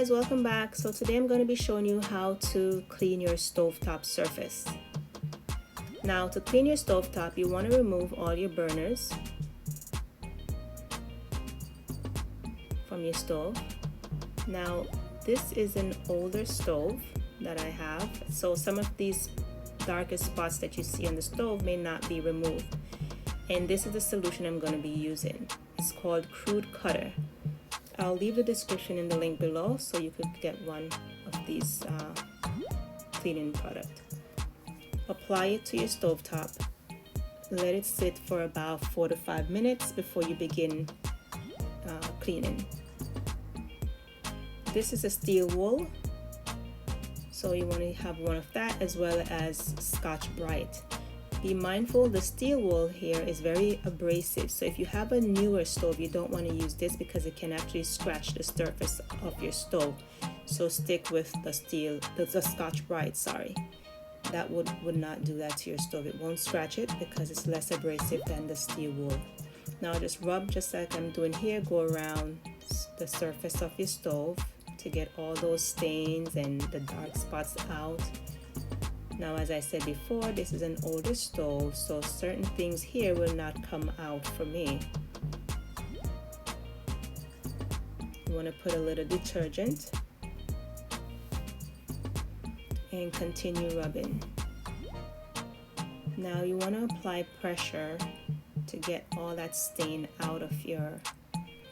guys, welcome back. So today I'm going to be showing you how to clean your stovetop surface. Now to clean your stovetop, you want to remove all your burners from your stove. Now this is an older stove that I have, so some of these darker spots that you see on the stove may not be removed. And this is the solution I'm going to be using. It's called Crude Cutter. I'll leave the description in the link below so you could get one of these cleaning products. Apply it to your stovetop. Let it sit for about 4 to 5 minutes before you begin cleaning. This is a steel wool, so you want to have one of that, as well as Scotch-Brite. Be mindful, the steel wool here is very abrasive, so if you have a newer stove, you don't want to use this because it can actually scratch the surface of your stove. So stick with the Scotch-Brite, sorry. That would not do that to your stove. It won't scratch it because it's less abrasive than the steel wool. Now just rub, just like I'm doing here, go around the surface of your stove to get all those stains and the dark spots out. Now, as I said before, this is an older stove, so certain things here will not come out for me. You want to put a little detergent and continue rubbing. Now you want to apply pressure to get all that stain out of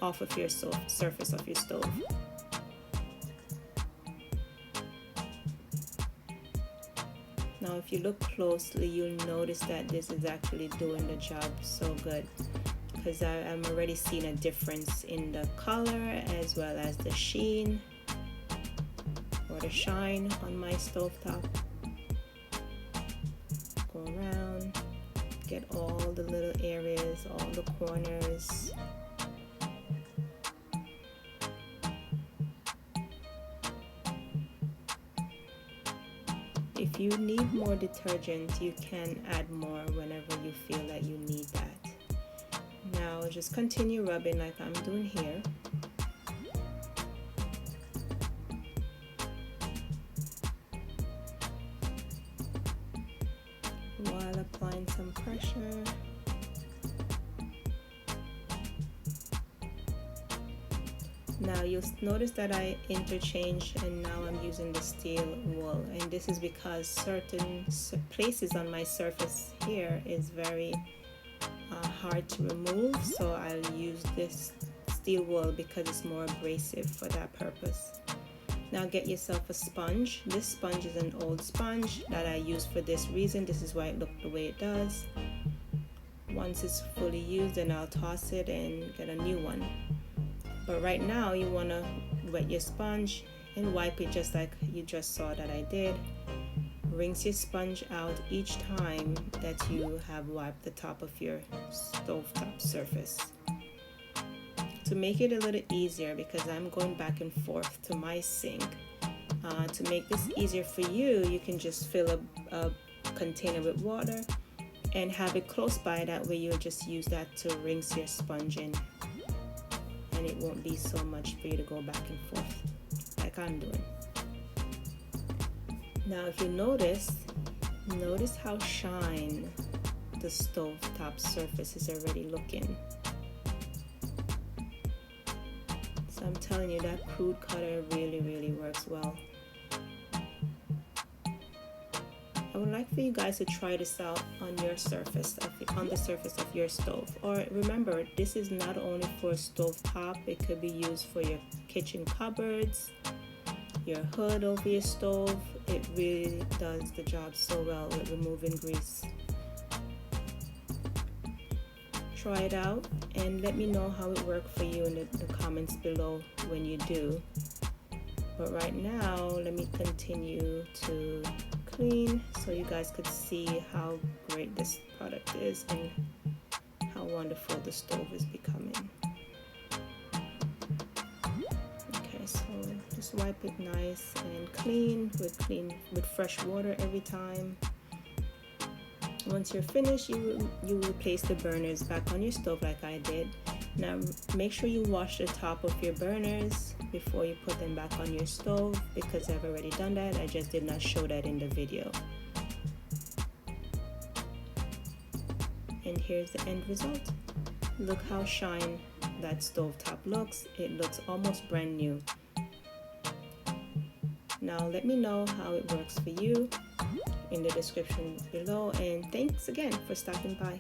off of your surface of your stove. Now if you look closely, you'll notice that this is actually doing the job so good, because I'm already seeing a difference in the color as well as the sheen or the shine on my stovetop. Go around, get all the little areas, all the corners. If you need more detergent, you can add more whenever you feel that you need that. Now just continue rubbing like I'm doing here. While applying some pressure. Now you'll notice that I interchanged and now I'm using the steel wool, and this is because certain places on my surface here is very hard to remove, so I'll use this steel wool because it's more abrasive for that purpose. Now get yourself a sponge. This sponge is an old sponge that I use for this reason. This is why it looked the way it does. Once it's fully used, then I'll toss it and get a new one. But right now you want to wet your sponge and wipe it just like you just saw that I did. Rinse your sponge out each time that you have wiped the top of your stovetop surface. To make it a little easier, because I'm going back and forth to my sink, to make this easier for you, you can just fill a container with water and have it close by. That way you'll just use that to rinse your sponge in, and it won't be so much for you to go back and forth like I'm doing. Now if you notice how shine the stovetop surface is already looking. So I'm telling you, that Crude Cutter really works well. I would like for you guys to try this out on your surface, on the surface of your stove. Or remember, this is not only for stovetop, it could be used for your kitchen cupboards, your hood over your stove. It really does the job so well with removing grease. Try it out and let me know how it worked for you in the comments below when you do. But right now, let me continue to clean so you guys could see how great this product is and how wonderful the stove is becoming. Okay, so just wipe it nice and clean with fresh water every time. Once you're finished, you will place the burners back on your stove like I did. Now make sure you wash the top of your burners before you put them back on your stove, because I've already done that. I just did not show that in the video. And here's the end result. Look how shine that stovetop looks. It looks almost brand new. Now let me know how it works for you in the description below, and thanks again for stopping by.